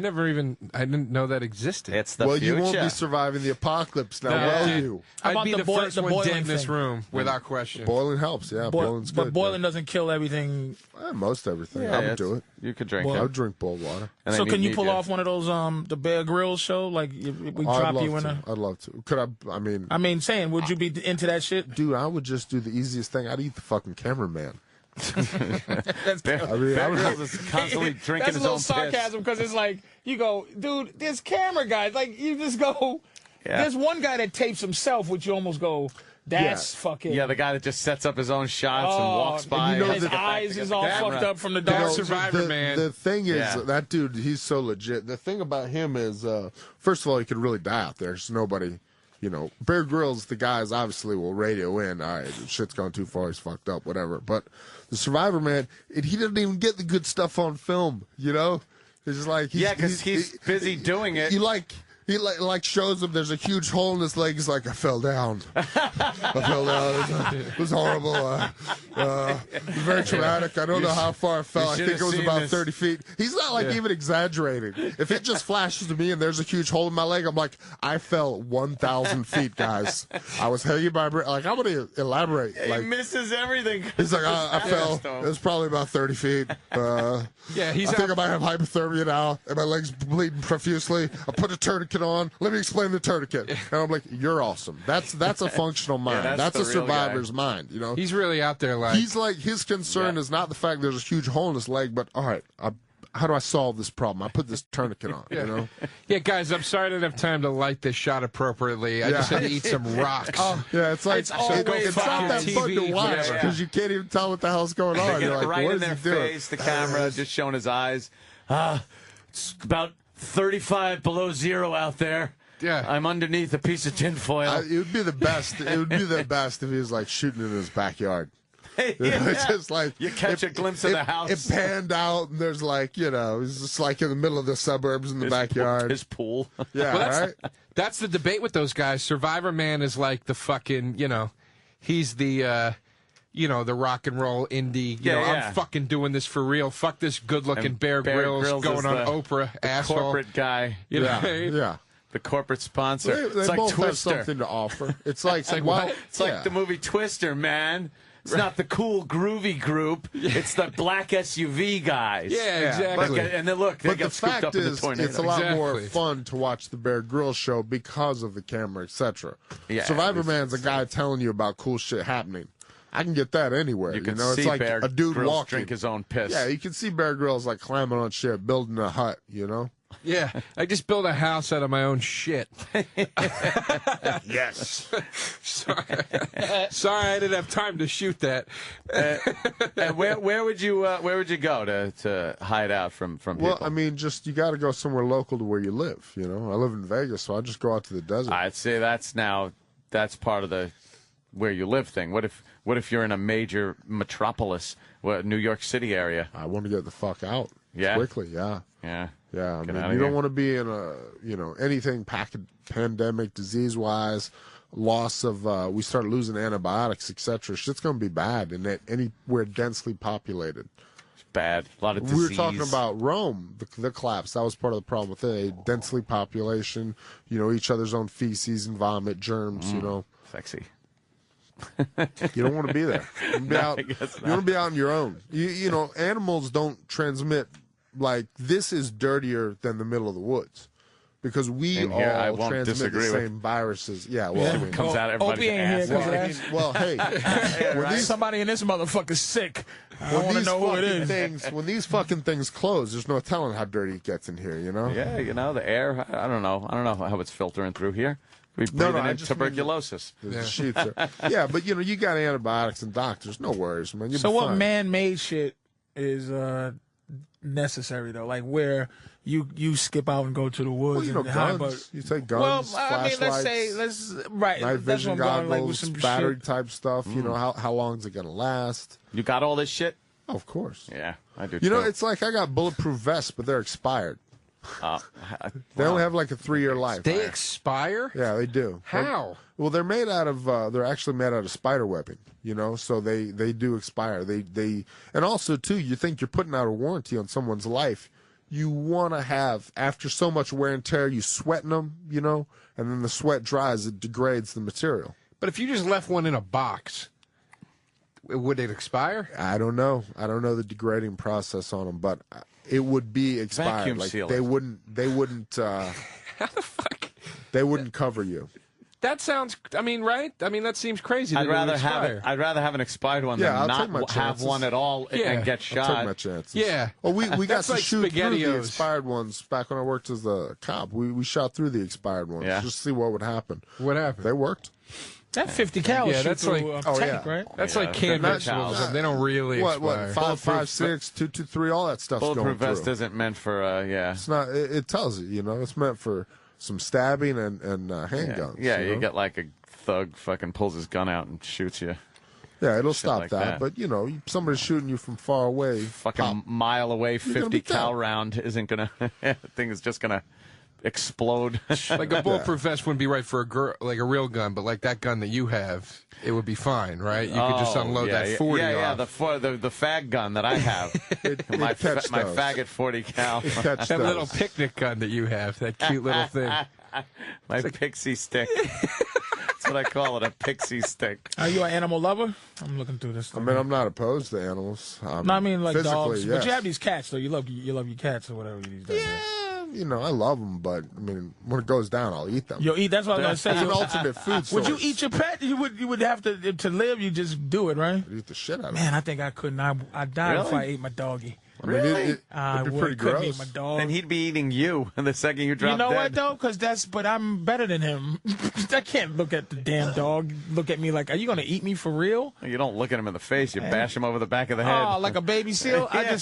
D: I didn't know that existed.
A: It's the
B: well,
A: future.
B: you won't be surviving the apocalypse now, will you?
D: I'd be the first one dead in this
C: thing?
D: room without question.
B: Boiling helps, yeah. Boiling's good.
C: But boiling doesn't kill everything.
B: Most everything.
A: Yeah,
B: I would do it.
A: You could drink
B: I
A: it.
B: would drink boiled water.
A: And
C: So
A: then
C: can you
A: need
C: pull off one of those the Bear Grylls show? Like we drop you in a.
B: I'd love to. Could I? I mean,
C: saying, would you be into that shit?
B: dude, I would just do the easiest thing. I'd eat the fucking cameraman.
A: Bear Grylls is constantly drinking
C: That's
A: his
C: a
A: own
C: little sarcasm because it's like you go, dude, there's camera guys. Like you just go.
A: Yeah.
C: There's one guy that tapes himself, which you almost go, that's fucking.
A: Yeah, the guy that just sets up his own shots and walks by.
B: you know
C: his eyes is all fucked up from the dark.
D: Survivor man.
B: The thing is, that dude, he's so legit. The thing about him is, first of all, he could really die out there. There's nobody, Bear Grylls, the guys obviously will radio in. All right, shit's gone too far. He's fucked up, whatever. But the Survivor man, he doesn't even get the good stuff on film. It's like
A: because he's busy doing it.
B: He like shows him there's a huge hole in his leg. He's like, I fell down. I fell down. It was horrible. It was very traumatic. I don't know how far I fell. I think it was about 30 feet. He's not like even exaggerating. If it just flashes to me and there's a huge hole in my leg, I'm like, I fell 1,000 feet, guys. I was hanging by like, I'm going to elaborate.
A: He misses everything.
B: He's like, I fell. It was probably about 30 feet. I think I might have hypothermia now, and my leg's bleeding profusely. I put a tourniquet on. Let me explain the tourniquet. And I'm like, you're awesome. That's a functional mind.
A: Yeah,
B: that's a survivor's mind. You know,
D: he's really out there. Like
B: he's like, his concern is not the fact there's a huge hole in his leg, but all right, how do I solve this problem? I put this tourniquet on. You know.
D: Yeah, guys, I'm sorry I didn't have time to light this shot appropriately. I just had to eat some rocks.
B: It's like
C: it's not
B: that fun to watch because you can't even tell what the hell's going on. You're like,
A: right
B: what
A: in
B: is
A: their
B: he doing?
A: face, the camera just showing his eyes. It's about 35 below zero out there.
D: Yeah,
A: I'm underneath a piece of tinfoil.
B: It would be the best. It would be the best if he was like shooting in his backyard. It's just like
A: you catch a glimpse of the house.
B: It panned out, and there's like, you know, it's just like in the middle of the suburbs in the backyard.
A: His pool.
B: Yeah, right.
D: That's the debate with those guys. Survivor Man is like the fucking, you know, he's the. The rock and roll indie, I'm fucking doing this for real. Fuck this good-looking Bear Grylls going on Oprah, asshole.
A: Corporate guy.
B: Yeah.
A: The corporate sponsor.
B: They
A: it's like
B: both
A: Twister.
B: have something to offer. It's like
A: the movie Twister, man. It's not the cool, groovy group. It's the black SUV guys.
D: Yeah, exactly.
A: And then look, they got scooped up in the tornado.
B: It's a lot more fun to watch the Bear Grylls show because of the camera, etc.
A: Yeah,
B: Survivor Man's a guy telling you about cool shit happening. I can get that anywhere.
A: You can
B: it's
A: see
B: like
A: Bear
B: a dude
A: Grylls
B: walking.
A: drink his own piss.
B: Yeah, you can see Bear Grylls like climbing on shit, building a hut, you know?
D: Yeah, I just built a house out of my own shit.
B: Yes.
D: Sorry, I didn't have time to shoot that.
A: And where would you go to hide out from people?
B: Well, I mean, just you got to go somewhere local to where you live. You know, I live in Vegas, so I just go out to the desert.
A: I'd say that's part of the where you live thing. What if you're in a major metropolis, New York City area?
B: I want to get the fuck out.
A: Yeah.
B: Quickly. Yeah.
A: Yeah.
B: Yeah. I mean, you don't want to be in anything pandemic, disease-wise, loss of, we start losing antibiotics, etc. Shit's going to be bad in anywhere densely populated.
A: It's bad. A lot of disease.
B: We were talking about Rome, the collapse. That was part of the problem with it. Densely population, each other's own feces and vomit, germs,
A: Sexy.
B: You don't want to be there. You want to be out on your own. Animals don't transmit, like, this is dirtier than the middle of the woods. Because we all transmit the same viruses. Yeah, well, I mean,
A: comes out everybody's
C: Opie ain't
A: ass.
C: here.
B: Well, hey,
C: somebody in this motherfucker's sick. I don't want to know who it is.
B: When these fucking things close, there's no telling how dirty it gets in here,
A: Yeah, the air, I don't know how it's filtering through here. We breathing in tuberculosis.
B: The sheets are, yeah, but you got antibiotics and doctors. No worries, man.
C: So what man-made shit is necessary though? Like where you skip out and go to the woods and hide,
B: guns. You take guns.
C: Well, I mean,
B: night vision goggles,
C: like with some
B: battery
C: shit.
B: type stuff. How long is it gonna last?
A: You got all this shit?
B: Oh, of course.
A: Yeah, I do. Too.
B: It's like I got bulletproof vests, but they're expired. They only have like a 3-year life.
D: They expire?
B: Yeah, they do.
D: How?
B: Well, they're made out of. They're actually made out of spider webbing. So they do expire. They and also too. You think you're putting out a warranty on someone's life. You want to have, after so much wear and tear, you sweating them. And then the sweat dries. It degrades the material.
D: But if you just left one in a box, would it expire?
B: I don't know. I don't know the degrading process on them, but it would be expired.
A: Vacuum
B: like
A: seal
B: they wouldn't.
D: How the fuck?
B: They wouldn't cover you.
D: That sounds. I mean, right? I mean, that seems crazy.
A: I'd rather have an expired one than not have one at all and get shot.
B: I'll take my chances.
D: Yeah.
B: Well, we got to
D: like
B: shoot through the
D: SpaghettiOs.
B: expired ones back when I worked as a cop. We shot through the expired ones just to see what would happen.
D: What happened?
B: They worked.
C: That 50 cal
D: that's like
C: tank, right?
D: That's like canned vegetables. They don't really expire.
B: What 5, 6, 2, 2, 3, all that stuff's going through.
A: Bulletproof vest isn't meant for
B: It's not. It tells you. It's meant for some stabbing and handguns.
A: Yeah, you get like a thug fucking pulls his gun out and shoots you.
B: Yeah, it'll stop
A: like
B: that. But somebody's shooting you from far away,
A: fucking mile away, 50 cal round isn't gonna. Thing is just gonna explode.
D: Like a bulletproof vest wouldn't be right for like a real gun, but like that gun that you have, it would be fine, right? You could just unload that 40 off.
A: The fag gun that I have. my faggot 40 cal.
D: That little picnic gun that you have, that cute little thing.
A: My pixie stick. That's what I call it, a pixie stick.
C: Are you an animal lover? I'm looking through this.
B: I mean, I'm not opposed to animals.
C: No, I mean like dogs.
B: Yes.
C: But you have these cats, though. You love your cats or whatever these days.
B: Yeah, you know, I love them, but I mean, when it goes down, I'll eat them.
C: You'll eat. That's what I was going to say.
B: It's an alternate food source.
C: Would you eat your pet? You would have to live. You just do it, right?
B: I'd eat the shit out of it.
C: Man, I think I couldn't. I'd die if I ate my doggy.
B: I mean, it'd be pretty gross.
C: Eat my dog.
A: And he'd be eating you the second you drop dead.
C: You know what, though? But I'm better than him. I can't look at the damn dog. Look at me like, are you going to eat me for real?
A: You don't look at him in the face. You bash him over the back of the head.
C: Oh, like a baby seal?
A: Yeah.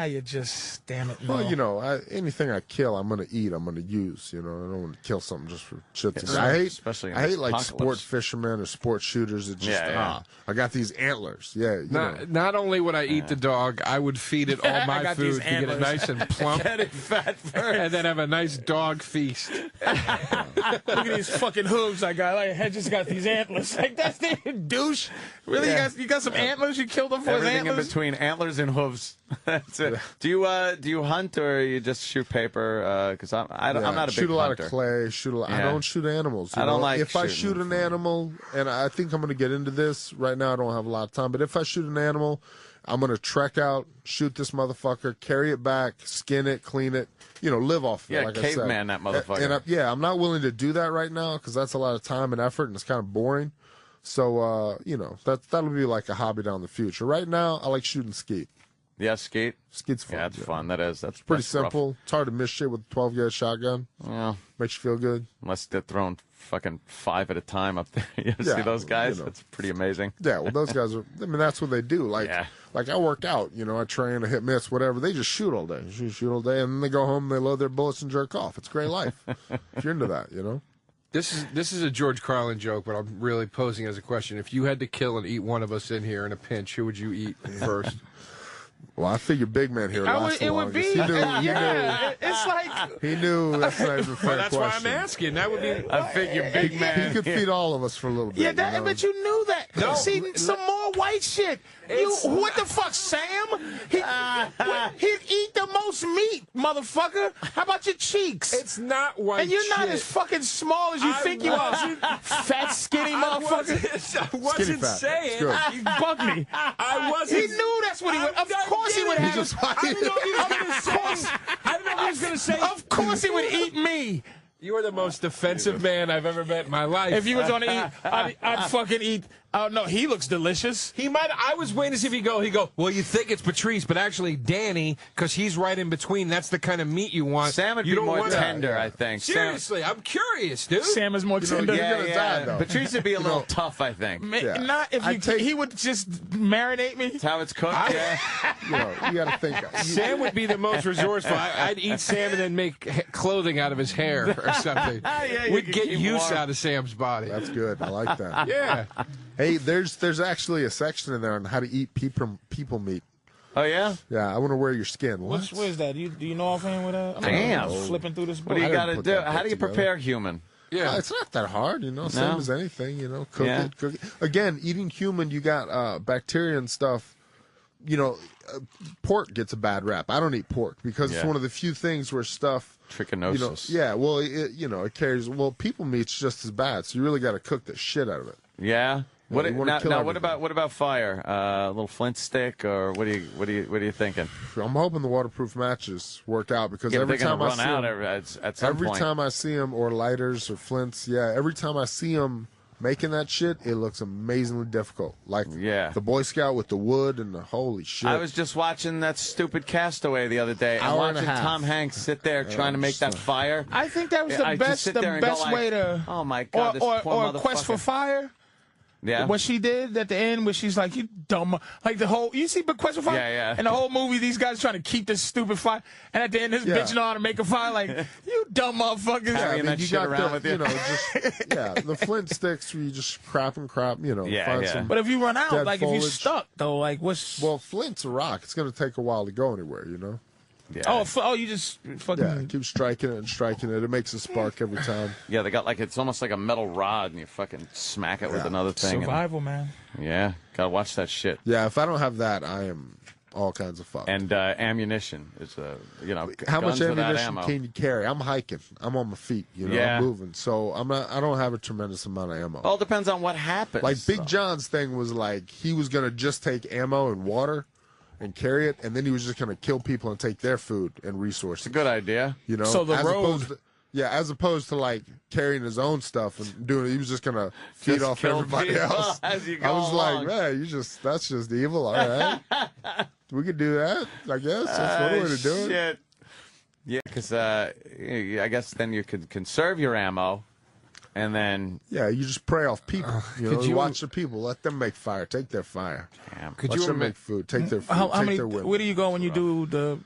C: You just, damn it. No.
B: Well, you know, anything I kill, I'm going to eat. I'm going to use. You know, I don't want to kill something just for shits. I hate like sport fishermen or sport shooters. It just, I got these antlers. Yeah.
D: Not only would I eat the dog, I would feed it all my food to get it nice and plump.
A: Get it fat first.
D: And then have a nice dog feast.
C: Look at these fucking hooves I got. Like, I just got these antlers. Like, that's the douche. Really? Yeah. You got some antlers? You killed them for his
A: Everything
C: antlers?
A: in between antlers and hooves. That's it. Do you hunt or you just shoot paper? Because I'm not a big hunter.
B: Shoot a lot of clay. I don't shoot animals. I don't
A: like.
B: If I shoot an animal, and I think I'm going to get into this right now, I don't have a lot of time. But if I shoot an animal, I'm going to trek out, shoot this motherfucker, carry it back, skin it, clean it, live off of it, like
A: caveman,
B: I said.
A: that motherfucker.
B: I'm not willing to do that right now because that's a lot of time and effort and it's kind of boring. So, that'll be like a hobby down the future. Right now, I like shooting skeet.
A: Yeah, skeet?
B: Skeet's fun.
A: Yeah, it's fun. That's
B: pretty simple. Rough. It's hard to miss shit with a 12-gauge shotgun.
A: Yeah.
B: Makes you feel good.
A: Unless they're throwing fucking 5 at a time up there. You see those guys? That's pretty amazing.
B: Yeah, well, those guys that's what they do. Like I work out, I train, I hit miss, whatever. They just shoot all day. Shoot all day, and then they go home, they load their bullets and jerk off. It's a great life. If you're into that,
D: This is a George Carlin joke, but I'm really posing as a question. If you had to kill and eat one of us in here in a pinch, who would you eat first?
B: Well, I figure big man here lasts the longest.
C: He knew. It's like
B: he knew. That's not even a fair
D: that's
B: question.
D: why I'm asking. That would be.
A: I figure big man.
B: He could feed all of us for a little bit.
C: Yeah, but you knew that. No, see, some more white shit. What the fuck, Sam? He'd eat the most meat, motherfucker. How about your cheeks?
D: It's not white.
C: And you're not as fucking small as you think you are. Fat, skinny motherfucker.
D: I wasn't saying.
C: You bugged me.
D: I wasn't.
C: He knew that's what he would. Of course he would have.
D: I didn't know he was going to say. I didn't know he was going to say.
C: Of course he would eat me.
D: You are the most defensive man I've ever met in my life.
C: If you was going to eat, I'd fucking eat. Oh, no, he looks delicious.
D: He might. I was waiting to see if he'd go, well, you think it's Patrice, but actually Danny, because he's right in between. That's the kind of meat you want.
A: Sam would be more tender, I think.
D: Seriously, I'm curious, dude.
C: Sam is more tender.
B: You're going to die, though.
A: Patrice would be a little tough, I think.
C: Not if he would just marinate me.
A: That's how it's cooked,
B: you got to think.
D: Sam would be the most resourceful. I'd eat Sam and then make clothing out of his hair or something. We'd get use out of Sam's body.
B: That's good. I like that.
D: Yeah.
B: Hey, there's actually a section in there on how to eat people meat.
A: Oh, yeah?
B: Yeah, I want to wear your skin. What
C: is that? Do you know offhand with that?
A: Damn.
C: Flipping through this book.
A: What do you got to do? How do you prepare human?
B: Yeah, it's not that hard, same as anything, cook it. Again, eating human, you got bacteria and stuff. Pork gets a bad rap. I don't eat pork because it's one of the few things where stuff...
A: Trichinosis.
B: It carries... Well, people meat's just as bad, so you really got to cook the shit out of it.
A: Yeah? What about fire? A little flint stick, or what are you thinking?
B: I'm hoping the waterproof matches work out because every time I see them, time I see them, or lighters or flints, every time I see them making that shit, it looks amazingly difficult. Like the Boy Scout with the wood and the holy shit.
A: I was just watching that stupid Castaway the other day. I'm watching Tom Hanks sit there trying to make that fire.
C: I think that was the best way to.
A: Oh my God!
C: Or Quest for Fire.
A: Yeah.
C: What she did at the end, where she's like, "You dumb," like the whole. You see, but Quest for Fire.
A: Yeah.
C: And the whole movie, these guys trying to keep this stupid fire, and at the end, this bitch know how to make a fire. Like, you dumb motherfuckers.
A: Carrying that shit around with you.
B: The flint sticks where you just crap. Find some.
C: But if you run out, like
B: foliage.
C: if you're stuck though, like what's?
B: Well, flint's a rock. It's going to take a while to go anywhere.
A: Yeah.
C: Oh, you just fucking...
B: Yeah, keep striking it and striking it. It makes a spark every time.
A: Yeah, they got like, it's almost like a metal rod, and you fucking smack it with another thing.
C: Survival, man.
A: Yeah, gotta watch that shit.
B: Yeah, if I don't have that, I am all kinds of fucked.
A: And ammunition is,
B: how much ammunition
A: ammo.
B: can you carry? I'm hiking. I'm on my feet. I'm moving. So I don't have a tremendous amount of ammo.
A: Well, it depends on what happens.
B: Like Big John's thing was like he was gonna just take ammo and water and carry it, and then he was just gonna kill people and take their food and resources.
A: It's a good idea.
C: So the road...
B: as opposed to like carrying his own stuff and doing it, he was just gonna feed off
A: kill
B: everybody
A: people
B: else.
A: as you go
B: I was
A: along.
B: like, man, that's just evil. All right, we could do that. I guess that's one way to do it.
A: Shit. Yeah, because I guess then you could conserve your ammo, and then
B: Yeah, you just prey off people. You
D: you-
B: watch the people, let them make fire, take their fire.
A: damn.
D: Could
B: Let
D: you
B: them
D: ima-
B: make food, take their food,
C: How
B: take
C: many?
B: their women.
C: Where do you go when you do the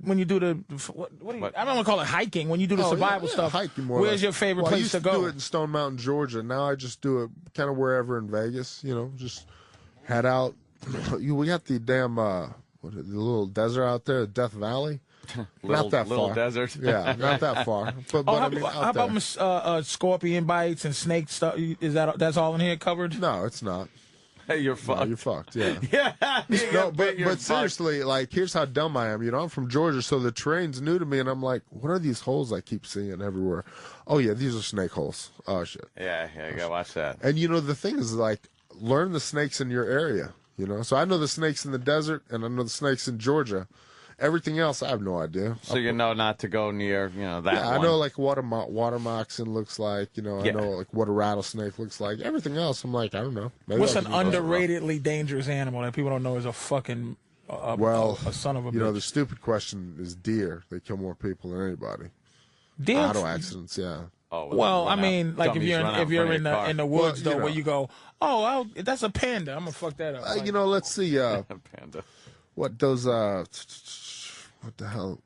C: when you do the what do you,
A: What?
C: I don't want to call it hiking. When you do the survival stuff,
B: hiking more or
C: where's
B: less.
C: your favorite
B: I
C: place
B: used
C: to go?
B: do it in Stone Mountain, Georgia. Now I just do it kind of wherever in Vegas. Just head out. We got the damn the little desert out there, Death Valley. Not that
A: little
B: far.
A: desert.
B: Yeah, not that far. But
C: how
B: I mean,
C: how
B: out there.
C: about scorpion bites and snake stuff? That's all in here covered?
B: No, it's not.
A: Hey, you're
B: No,
A: fucked.
B: you're fucked. Yeah.
A: Yeah. you
B: No,
A: get bit, you're
B: but
A: fucked.
B: seriously, like, here's how dumb I am. I'm from Georgia, so the terrain's new to me, and I'm like, what are these holes I keep seeing everywhere? Oh, yeah, these are snake holes. Oh, shit.
A: Yeah, you gotta watch that.
B: And, the thing is, like, learn the snakes in your area, So I know the snakes in the desert, and I know the snakes in Georgia. Everything else, I have no idea.
A: So you know not to go near, that
B: Yeah,
A: one.
B: I know, like, what a water moccasin looks like. I know, like, what a rattlesnake looks like. Everything else, I'm like, I don't know. Maybe
C: What's
B: I
C: an
B: can do that.
C: underratedly dangerous animal that people don't know is a fucking a son of a bitch?
B: The stupid question is deer. They kill more people than anybody.
C: Deer?
B: Auto accidents, yeah.
A: Oh,
C: Well, I
A: run out.
C: mean, like
A: Dummies run out
C: if you're
A: front
C: in
A: of your car.
C: the woods
B: Well,
C: though, where you go, that's a panda. I'm gonna fuck that up. Like,
B: Let's see.
A: Panda.
B: What those? What the hell?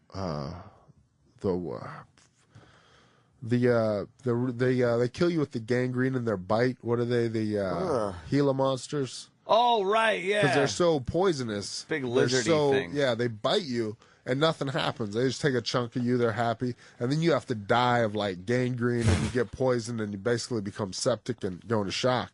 B: They kill you with the gangrene in their bite. What are they? The Gila monsters.
A: Oh, right, yeah.
B: Because they're so poisonous.
A: Big
B: They're
A: lizardy things.
B: Yeah, they bite you and nothing happens. They just take a chunk of you. They're happy, and then you have to die of like gangrene, and you get poisoned, and you basically become septic and go into shock.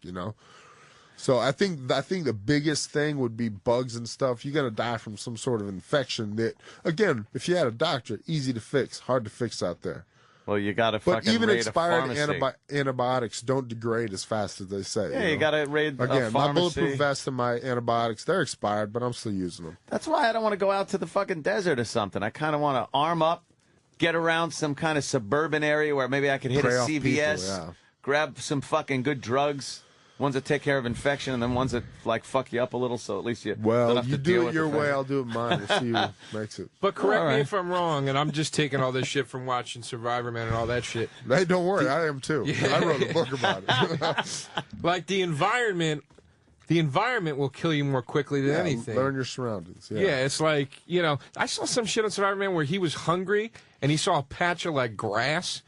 B: So I think the biggest thing would be bugs and stuff. You're gonna die from some sort of infection that, again, if you had a doctor, easy to fix, hard to fix out there.
A: Well, you got to
B: But
A: fucking
B: even
A: raid
B: expired
A: a pharmacy.
B: antibiotics don't degrade as fast as they say.
A: Yeah, you got to raid a
B: Again, my
A: pharmacy.
B: bulletproof vest and my antibiotics, they're expired, but I'm still using them.
A: That's why I don't want to go out to the fucking desert or something. I kind of want to arm up, get around some kind of suburban area where maybe I could hit
B: Prey
A: a
B: off
A: CVS,
B: people, yeah.
A: grab some fucking good drugs, ones that take care of infection, and then ones that like fuck you up a little, so at least you don't
B: Well,
A: have
B: you
A: to deal
B: do
A: with
B: it your
A: the
B: way,
A: thing.
B: I'll do it mine. We'll see who makes it.
D: But correct
A: All
D: me
A: right.
D: if I'm wrong, and I'm just taking all this shit from watching Survivor Man and all that shit.
B: Hey, don't worry, I am too. I wrote a book about it.
D: Like the environment will kill you more quickly than anything.
B: Learn your surroundings. Yeah.
D: Yeah, it's like, I saw some shit on Survivor Man where he was hungry and he saw a patch of like grass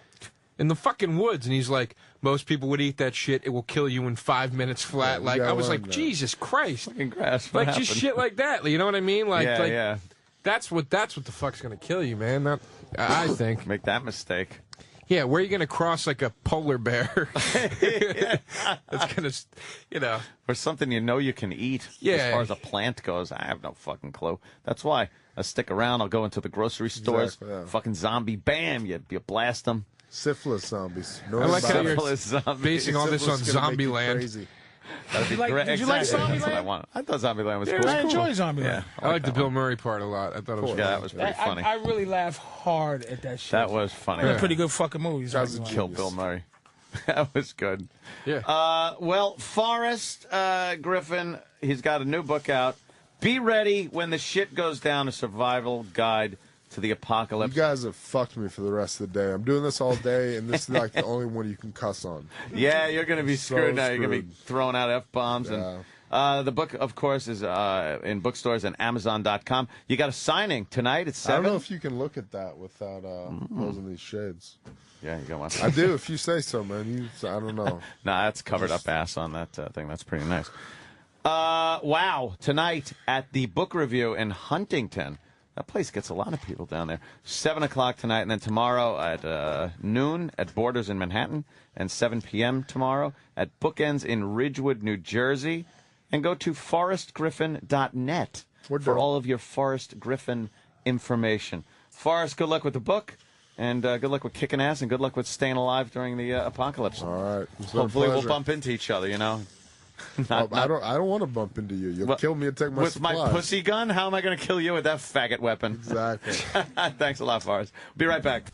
D: in the fucking woods, and he's like, most people would eat that shit. It will kill you in 5 minutes flat.
B: Yeah,
D: Like, I was
B: learn
D: like,
B: that.
D: Jesus Christ.
A: Fucking grass. What
D: Like, just
A: happened?
D: shit like that. You know what I mean? Like,
A: Yeah.
D: That's what the fuck's gonna kill you, man. I think.
A: Make that mistake.
D: Yeah, where are you gonna cross like a polar bear? That's gonna,
A: Or something you can eat.
D: Yeah.
A: As far as a plant goes, I have no fucking clue. That's why I stick around. I'll go into the grocery stores.
B: Exactly, yeah.
A: Fucking zombie, bam! You blast them.
B: Syphilis zombies. No
D: I like how you're
A: Syphilis zombies.
D: basing all this on
B: Syphilis is gonna make you
D: Zombieland.
B: crazy.
A: That'd be
C: like-
A: great.
C: did you like
A: Exactly. That's what I
C: Zombieland?
A: want. I thought Zombieland was
C: Yeah,
A: cool.
C: I enjoy Zombieland.
A: Yeah,
D: I like the
A: that
D: Bill
A: one.
D: Murray part a lot. I thought it was
A: Yeah, that was pretty funny.
C: I really laugh hard at that shit.
A: That was funny.
C: They're pretty good fucking movies.
B: Guys,
C: Zombieland.
A: Kill Bill Murray. That was good.
D: Yeah.
A: Well, Forrest Griffin, he's got a new book out. Be ready when the shit goes down, a survival guide to the
B: You
A: apocalypse.
B: guys have fucked me for the rest of the day. I'm doing this all day, and this is like the only one you can cuss on.
A: Yeah, you're going to be
B: So
A: screwed now. You're going to be
B: screwed.
A: throwing out F-bombs.
B: Yeah.
A: And the book, of course, is in bookstores and Amazon.com. You got a signing tonight at 7?
B: I don't know if you can look at that without closing these shades.
A: Yeah, you got one.
B: I do, if you say so, man. I don't know.
A: Nah, that's covered up ass on that thing. That's pretty nice. Wow. Tonight at the book review in Huntington, That place gets a lot of people down there. 7 o'clock tonight, and then tomorrow at noon at Borders in Manhattan, and 7 p.m. tomorrow at Bookends in Ridgewood, New Jersey. And go to forrestgriffin.net for all of your Forrest Griffin information. Forrest, good luck with the book, and good luck with kicking ass, and good luck with staying alive during the apocalypse.
B: All right.
A: Hopefully we'll bump into each other, you know.
B: I don't want to bump into you. You'll kill me and take my supplies.
A: With my pussy gun? How am I going to kill you with that faggot weapon?
B: Exactly.
A: Thanks a lot, Forrest. Be right back.